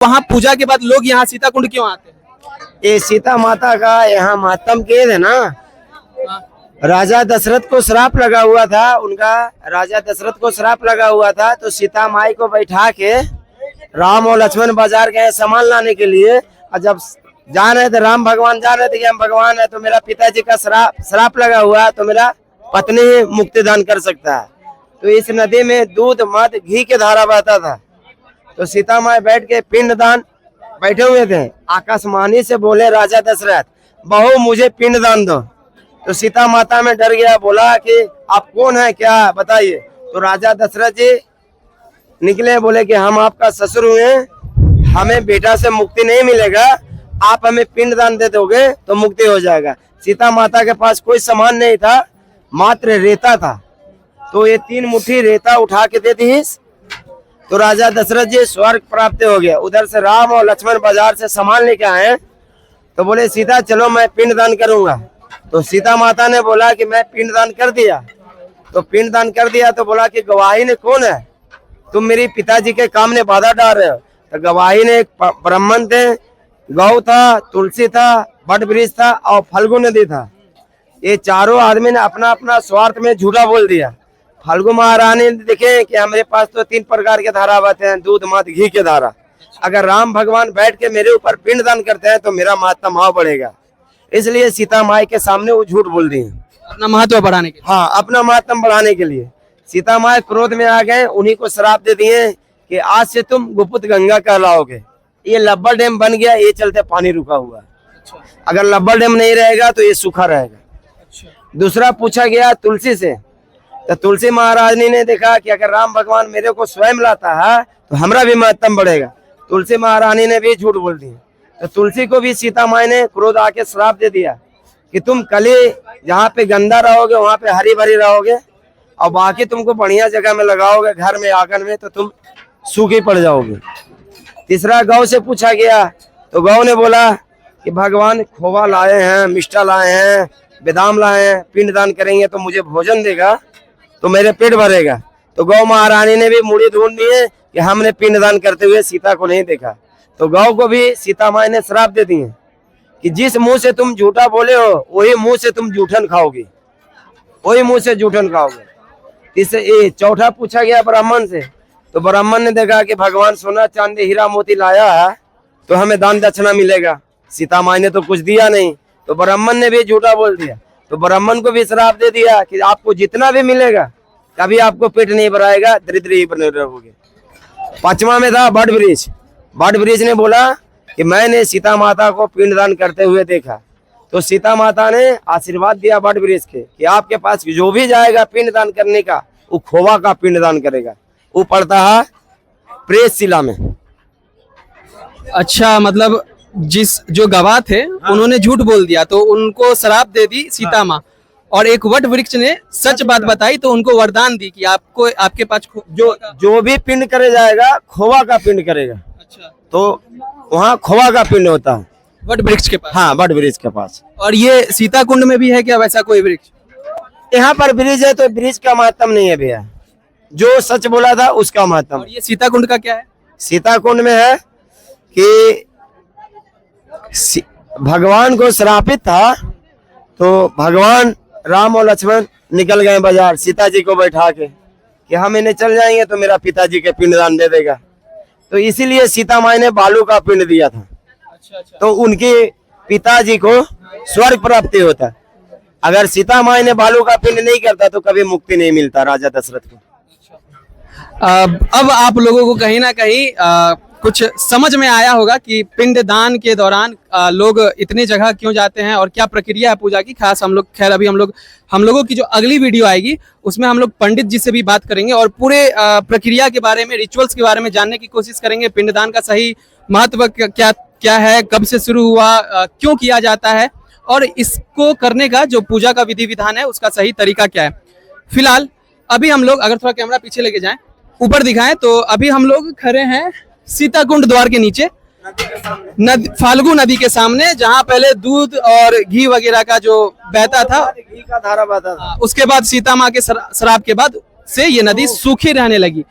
वहाँ पूजा के बाद लोग यहाँ सीता कुंड क्यों आते हैं? ये सीता माता का यहाँ महात्म के है ना। राजा दशरथ को श्राप लगा हुआ था, उनका राजा दशरथ को श्राप लगा हुआ था, तो सीता माई को बैठा के राम और लक्ष्मण बाजार गए सामान लाने के लिए। और जब जा रहे थे, राम भगवान जा रहे थे कि हम भगवान है तो मेरा पिताजी का श्राप लगा हुआ है, तो मेरा पत्नी ही मुक्ति दान कर सकता है। तो इस नदी में दूध मध घी के धारा बहता था। तो सीता माई बैठ के पिंड दान बैठे हुए थे। आकाशवाणी से बोले राजा दशरथ, बहू मुझे पिंड दान दो। तो सीता माता में डर गया, बोला कि आप कौन है, क्या बताइए। तो राजा दशरथ जी निकले, बोले कि हम आपका ससुर हुए, हमें बेटा से मुक्ति नहीं मिलेगा, आप हमें पिंड दान दे दोगे तो मुक्ति हो जाएगा। सीता माता के पास कोई सामान नहीं था, मात्र रेता था। तो ये 3 मुट्ठी रेता उठा के दे दी। तो राजा दशरथ जी स्वर्ग प्राप्त हो गया। उधर से राम और लक्ष्मण बाजार से सामान लेके आए, तो बोले सीता चलो मैं पिंड दान करूंगा। तो सीता माता ने बोला कि मैं पिंड दान कर दिया। तो पिंड दान कर दिया तो बोला कि गवाही ने कौन है, तुम मेरे पिताजी के काम ने बाधा डाल रहे हो। तो गवाही ने एक ब्राह्मण थे, गौ था, तुलसी था, बट वृक्ष था और फल्गु नदी था। ये चारों आदमी ने अपना अपना स्वार्थ में झूठा बोल दिया। फल्गु महारानी देखे कि हमारे पास तो 3 प्रकार के धारा बहते हैं, दूध मध घी के धारा। अगर राम भगवान बैठ के मेरे ऊपर पिंड दान करते हैं तो मेरा महत्व और बढ़ेगा। इसलिए सीता माई के सामने वो झूठ बोल दी, अपना महत्व बढ़ाने के लिए। हाँ, अपना महत्व बढ़ाने के लिए। सीता माई क्रोध में आ गए, उन्हीं को श्राप दे दिए कि आज से तुम गुप्त गंगा कहलाओगे। ये लब्बल डैम बन गया, ये चलते पानी रुका हुआ। अगर लब्बल डैम नहीं रहेगा तो ये सूखा रहेगा। दूसरा पूछा गया तुलसी से, तो तुलसी महारानी ने देखा कि अगर राम भगवान मेरे को स्वयं लाता है तो हमारा भी महत्व बढ़ेगा। तुलसी महारानी ने भी झूठ बोल दिया। तो तुलसी को भी सीता माई ने क्रोध आके श्राप दे दिया कि तुम कली जहाँ पे गंदा रहोगे वहाँ पे हरी भरी रहोगे, और बाकी तुमको बढ़िया जगह में लगाओगे, घर में आंगन में, तो तुम सूखी पड़ जाओगे। तीसरा गौ से पूछा गया, तो गौ ने बोला कि भगवान खोवा लाए हैं, मिष्टा लाए हैं, बादाम लाए हैं, पिंड दान करेंगे तो मुझे भोजन देगा, तो मेरे पेट भरेगा। तो गौ महारानी ने भी मुड़ी ढूंढ दिए कि हमने पिंड दान करते हुए सीता को नहीं देखा। तो गौ को भी सीता माई ने श्राप दे दिए कि जिस मुंह से तुम झूठा बोले हो वही मुंह से तुम जूठन खाओगे, वही मुंह से जूठन खाओगे। इससे चौथा पूछा गया ब्राह्मण से, तो ब्राह्मण ने देखा कि भगवान सोना चांदी हीरा मोती लाया है तो हमें दान दक्षिणा मिलेगा। सीता माई ने तो कुछ दिया नहीं, तो ब्राह्मण ने भी झूठा बोल दिया। तो ब्राह्मण को भी श्राप दे दिया कि आपको जितना भी मिलेगा कभी आपको पेट नहीं भराएगा, दरिद्र ही बने रहोगे। 5वां में था बट वृक्ष। बट वृक्ष ने बोला कि मैंने सीता माता को पिंड दान करते हुए देखा। तो सीता माता ने आशीर्वाद दिया बट वृक्ष के कि आपके पास जो भी जाएगा पिंड दान करने का, वो खोवा का पिंड दान करेगा। वो पड़ता है प्रेस शिला में। अच्छा, मतलब जो गवाह थे उन्होंने झूठ बोल दिया तो उनको श्राप दे दी सीता माँ, और एक वट वृक्ष ने सच बात बताई तो उनको वरदान दी कि आपको आपके पास जो भी पिंड करे जाएगा खोवा का पिंड करेगा। अच्छा, तो वहाँ खोवा का पिंड होता है वट वृक्ष के पास। हाँ, वट वृक्ष के पास। और ये सीता कुंड में भी है क्या वैसा कोई वृक्ष? यहाँ पर ब्रिज है तो ब्रिज का महत्व नहीं है भैया, जो सच बोला था उसका महत्व। और ये सीता कुंड का क्या है? सीता कुंड में है कि भगवान को श्रापित था, तो भगवान राम और लक्ष्मण निकल गए बाजार सीता जी को बैठा के कि हम इन्हें चल जाएंगे तो मेरा पिताजी के पिंडदान दे देगा। तो इसीलिए सीता माई ने बालू का पिंड दिया था। अच्छा। तो उनके पिताजी को स्वर्ग प्राप्ति होता। अगर सीता माई ने बालू का पिंड नहीं करता तो कभी मुक्ति नहीं मिलता राजा दशरथ को। अब आप लोगों को कहीं ना कहीं कुछ समझ में आया होगा कि पिंड दान के दौरान लोग इतनी जगह क्यों जाते हैं और क्या प्रक्रिया है पूजा की। खास हम लोग खैर अभी हम लोगों की जो अगली वीडियो आएगी उसमें हम लोग पंडित जी से भी बात करेंगे और पूरे प्रक्रिया के बारे में, रिचुअल्स के बारे में जानने की कोशिश करेंगे। पिंडदान का सही महत्व क्या है, कब से शुरू हुआ, क्यों किया जाता है, और इसको करने का जो पूजा का विधि विधान है उसका सही तरीका क्या है। फिलहाल अभी हम लोग, अगर थोड़ा कैमरा पीछे लेके जाएं, ऊपर दिखाएं, तो अभी हम लोग खड़े हैं सीता कुंड द्वार के नीचे, फाल्गु नदी के सामने, जहां पहले दूध और घी वगैरह का जो बहता था, घी का धारा बहता था। उसके बाद सीता माँ के श्राप के बाद से ये नदी सूखी रहने लगी।